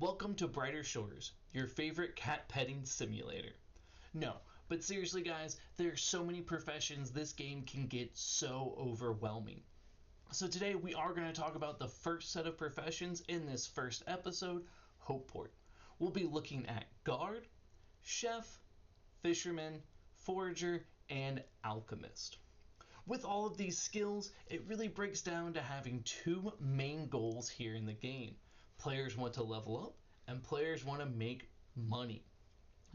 Welcome to Brighter Shores, your favorite cat petting simulator. No, but seriously, guys, there are so many professions this game can get so overwhelming. So today we are going to talk about the first set of professions in this first episode, Hopeport. We'll be looking at guard, chef, fisherman, forager, and alchemist. With all of these skills, it really breaks down to having two main goals here in the game. Players want to level up, and players want to make money.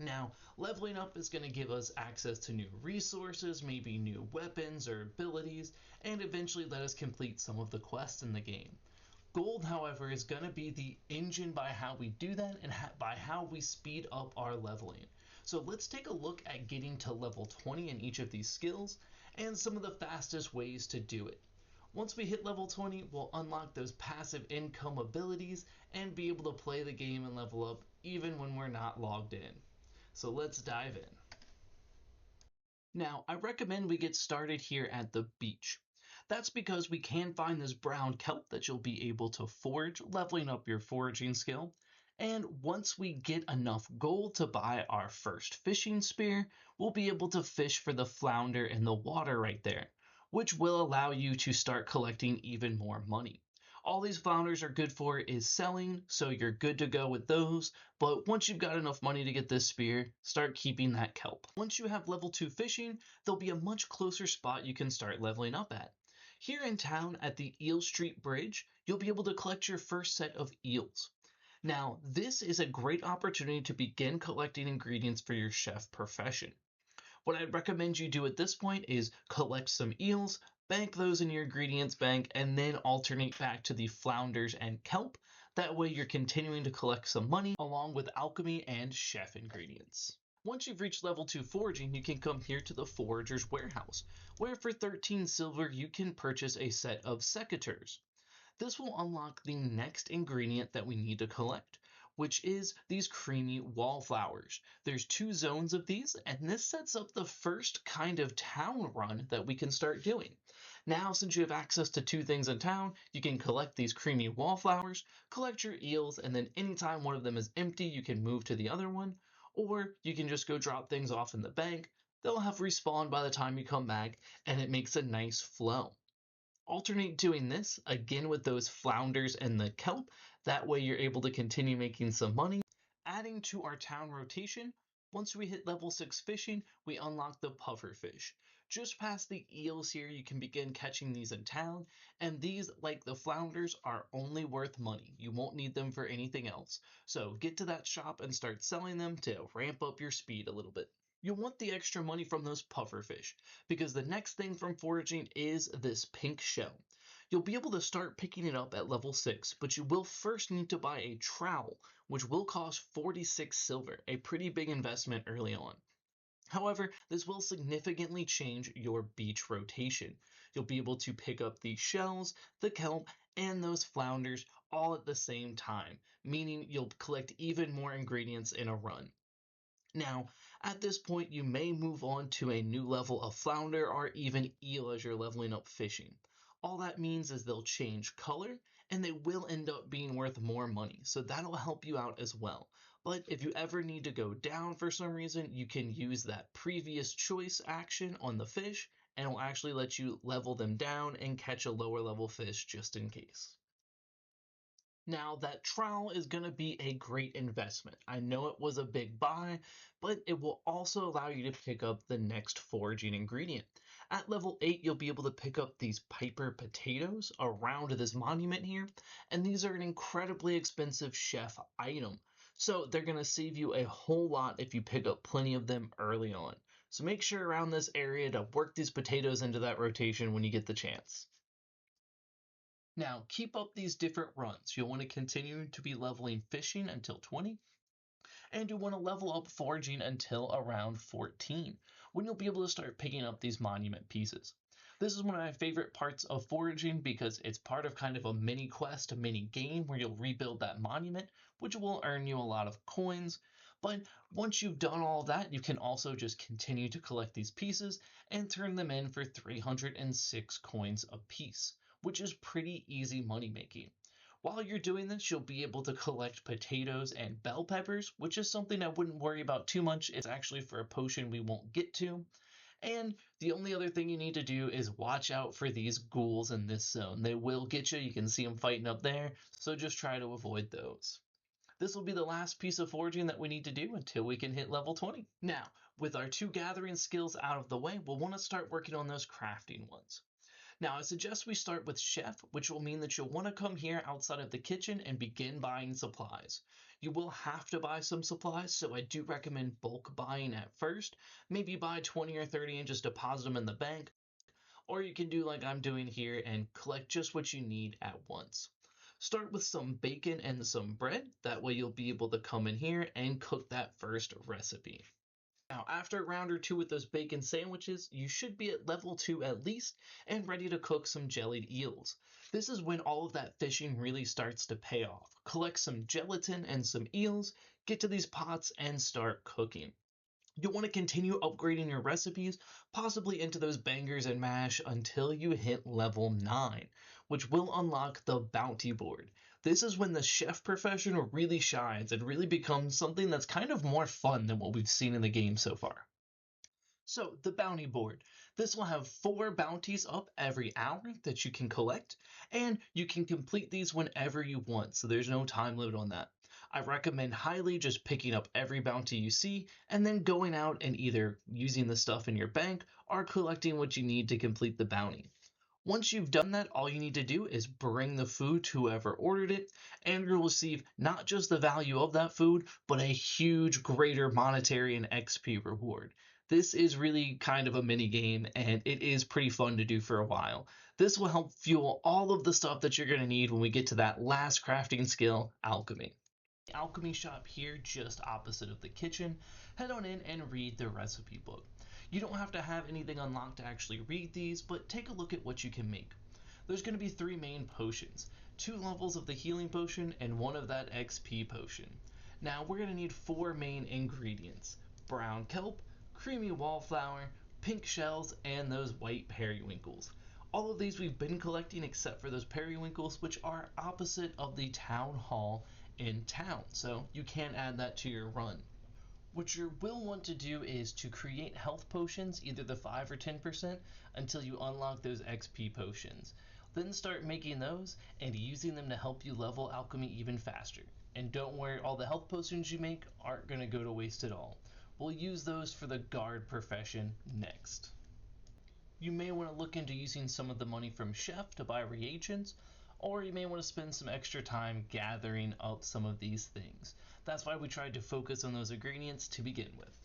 Now, leveling up is going to give us access to new resources, maybe new weapons or abilities, and eventually let us complete some of the quests in the game. Gold, however, is going to be the engine by how we do that and by how we speed up our leveling. So let's take a look at getting to level 20 in each of these skills and some of the fastest ways to do it. Once we hit level 20, we'll unlock those passive income abilities and be able to play the game and level up even when we're not logged in. So let's dive in. Now, I recommend we get started here at the beach. That's because we can find this brown kelp that you'll be able to forage, leveling up your foraging skill. And once we get enough gold to buy our first fishing spear, we'll be able to fish for the flounder in the water right there, which will allow you to start collecting even more money. All these flounders are good for is selling, so you're good to go with those. But once you've got enough money to get this spear, start keeping that kelp. Once you have level 2 fishing, there'll be a much closer spot you can start leveling up at. Here in town at the Eel Street Bridge, you'll be able to collect your first set of eels. Now, this is a great opportunity to begin collecting ingredients for your chef profession. What I'd recommend you do at this point is collect some eels, bank those in your ingredients bank, and then alternate back to the flounders and kelp. That way you're continuing to collect some money along with alchemy and chef ingredients. Once you've reached level 2 foraging, you can come here to the Forager's Warehouse, where for 13 silver you can purchase a set of secateurs. This will unlock the next ingredient that we need to collect, which is these creamy wallflowers. There's 2 zones of these, and this sets up the first kind of town run that we can start doing. Now, since you have access to 2 things in town, you can collect these creamy wallflowers, collect your eels, and then anytime one of them is empty, you can move to the other one, or you can just go drop things off in the bank. They'll have respawned by the time you come back, and it makes a nice flow. Alternate doing this again with those flounders and the kelp. That way you're able to continue making some money. Adding to our town rotation, once we hit level 6 fishing, we unlock the pufferfish. Just past the eels here, you can begin catching these in town, and these, like the flounders, are only worth money. You won't need them for anything else. So get to that shop and start selling them to ramp up your speed a little bit. You'll want the extra money from those pufferfish, because the next thing from foraging is this pink shell. You'll be able to start picking it up at level 6, but you will first need to buy a trowel, which will cost 46 silver, a pretty big investment early on. However, this will significantly change your beach rotation. You'll be able to pick up the shells, the kelp, and those flounders all at the same time, meaning you'll collect even more ingredients in a run. Now, at this point, you may move on to a new level of flounder or even eel as you're leveling up fishing. All that means is they'll change color and they will end up being worth more money, so that'll help you out as well. But if you ever need to go down for some reason, you can use that previous choice action on the fish and it'll actually let you level them down and catch a lower level fish just in case. Now, that trowel is going to be a great investment. I know it was a big buy, but it will also allow you to pick up the next foraging ingredient. At level 8, you'll be able to pick up these piper potatoes around this monument here, and these are an incredibly expensive chef item. So they're going to save you a whole lot if you pick up plenty of them early on. So make sure around this area to work these potatoes into that rotation when you get the chance. Now, keep up these different runs. You'll want to continue to be leveling fishing until 20, and you'll want to level up foraging until around 14, when you'll be able to start picking up these monument pieces. This is one of my favorite parts of foraging because it's part of kind of a mini quest, a mini game where you'll rebuild that monument, which will earn you a lot of coins. But once you've done all that, you can also just continue to collect these pieces and turn them in for 306 coins a piece, which is pretty easy money making. While you're doing this, you'll be able to collect potatoes and bell peppers, which is something I wouldn't worry about too much. It's actually for a potion we won't get to. And the only other thing you need to do is watch out for these ghouls in this zone. They will get you. You can see them fighting up there, so just try to avoid those. This will be the last piece of foraging that we need to do until we can hit level 20. Now, with our 2 gathering skills out of the way, we'll want to start working on those crafting ones. Now, I suggest we start with Chef, which will mean that you'll want to come here outside of the kitchen and begin buying supplies. You will have to buy some supplies, so I do recommend bulk buying at first. Maybe buy 20 or 30 and just deposit them in the bank, or you can do like I'm doing here and collect just what you need at once. Start with some bacon and some bread, that way you'll be able to come in here and cook that first recipe. Now, after a round or two with those bacon sandwiches, you should be at level 2 at least and ready to cook some jellied eels. This is when all of that fishing really starts to pay off. Collect some gelatin and some eels, get to these pots, and start cooking. You'll want to continue upgrading your recipes, possibly into those bangers and mash until you hit level 9, which will unlock the bounty board. This is when the chef profession really shines and really becomes something that's kind of more fun than what we've seen in the game so far. So, the bounty board. This will have 4 bounties up every hour that you can collect, and you can complete these whenever you want, so there's no time limit on that. I recommend highly just picking up every bounty you see and then going out and either using the stuff in your bank or collecting what you need to complete the bounty. Once you've done that, all you need to do is bring the food to whoever ordered it, and you'll receive not just the value of that food, but a huge greater monetary and XP reward. This is really kind of a mini game, and it is pretty fun to do for a while. This will help fuel all of the stuff that you're going to need when we get to that last crafting skill, alchemy. The alchemy shop here just opposite of the kitchen. Head on in and read the recipe book. You don't have to have anything unlocked to actually read these, but take a look at what you can make. There's going to be 3 main potions, 2 levels of the healing potion and 1 of that XP potion. Now we're going to need 4 main ingredients: brown kelp, creamy wallflower, pink shells, and those white periwinkles. All of these we've been collecting except for those periwinkles, which are opposite of the town hall in town, so you can add that to your run. What you will want to do is to create health potions, either the 5 or 10%, until you unlock those XP potions. Then start making those and using them to help you level alchemy even faster. And don't worry, all the health potions you make aren't going to go to waste at all. We'll use those for the guard profession next. You may want to look into using some of the money from Chef to buy reagents, or you may want to spend some extra time gathering up some of these things. That's why we tried to focus on those ingredients to begin with.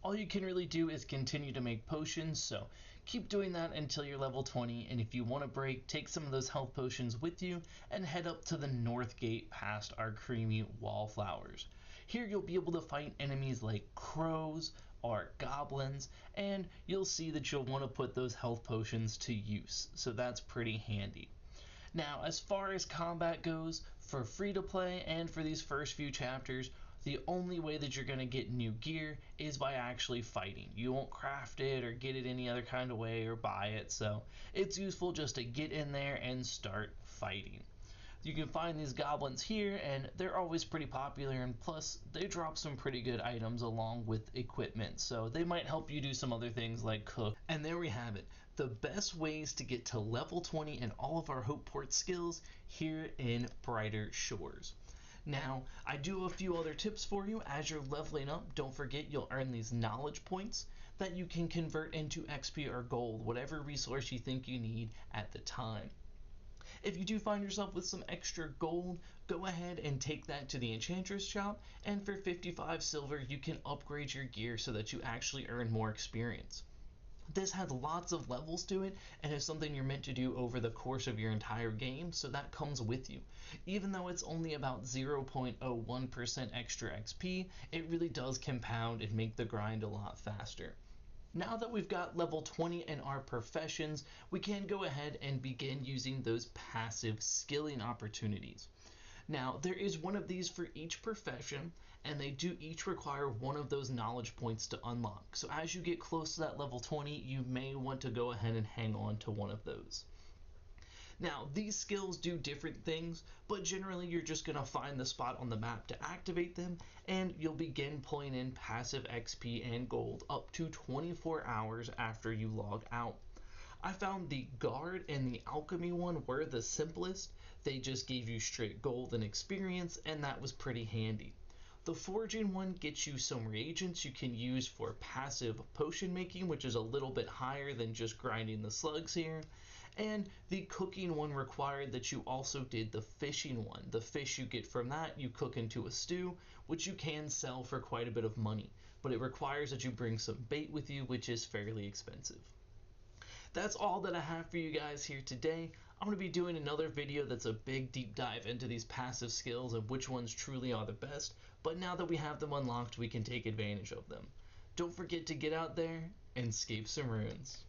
All you can really do is continue to make potions, so keep doing that until you're level 20, and if you want to break, take some of those health potions with you and head up to the north gate past our creamy wallflowers. Here you'll be able to fight enemies like crows or goblins, and you'll see that you'll want to put those health potions to use, so that's pretty handy. Now, as far as combat goes, for free to play and for these first few chapters, the only way that you're going to get new gear is by actually fighting. You won't craft it or get it any other kind of way or buy it, so it's useful just to get in there and start fighting. You can find these goblins here, and they're always pretty popular, and plus they drop some pretty good items along with equipment, so they might help you do some other things like cook. And there we have it, the best ways to get to level 20 in all of our Hopeport skills here in Brighter Shores. Now, I do have a few other tips for you. As you're leveling up, don't forget you'll earn these knowledge points that you can convert into XP or gold, whatever resource you think you need at the time. If you do find yourself with some extra gold, go ahead and take that to the enchantress shop, and for 55 silver you can upgrade your gear so that you actually earn more experience. This has lots of levels to it and is something you're meant to do over the course of your entire game, so that comes with you. Even though it's only about 0.01% extra XP, it really does compound and make the grind a lot faster. Now that we've got level 20 in our professions, we can go ahead and begin using those passive skilling opportunities. Now, there is one of these for each profession, and they do each require one of those knowledge points to unlock. So as you get close to that level 20, you may want to go ahead and hang on to one of those. Now, these skills do different things, but generally you're just going to find the spot on the map to activate them, and you'll begin pulling in passive XP and gold up to 24 hours after you log out. I found the guard and the alchemy one were the simplest. They just gave you straight gold and experience, and that was pretty handy. The foraging one gets you some reagents you can use for passive potion making, which is a little bit higher than just grinding the slugs here. And the cooking one required that you also did the fishing one. The fish you get from that you cook into a stew, which you can sell for quite a bit of money, but it requires that you bring some bait with you, which is fairly expensive. That's all that I have for you guys here today. I'm going to be doing another video that's a big deep dive into these passive skills and which ones truly are the best, but now that we have them unlocked, we can take advantage of them. Don't forget to get out there and scape some runes.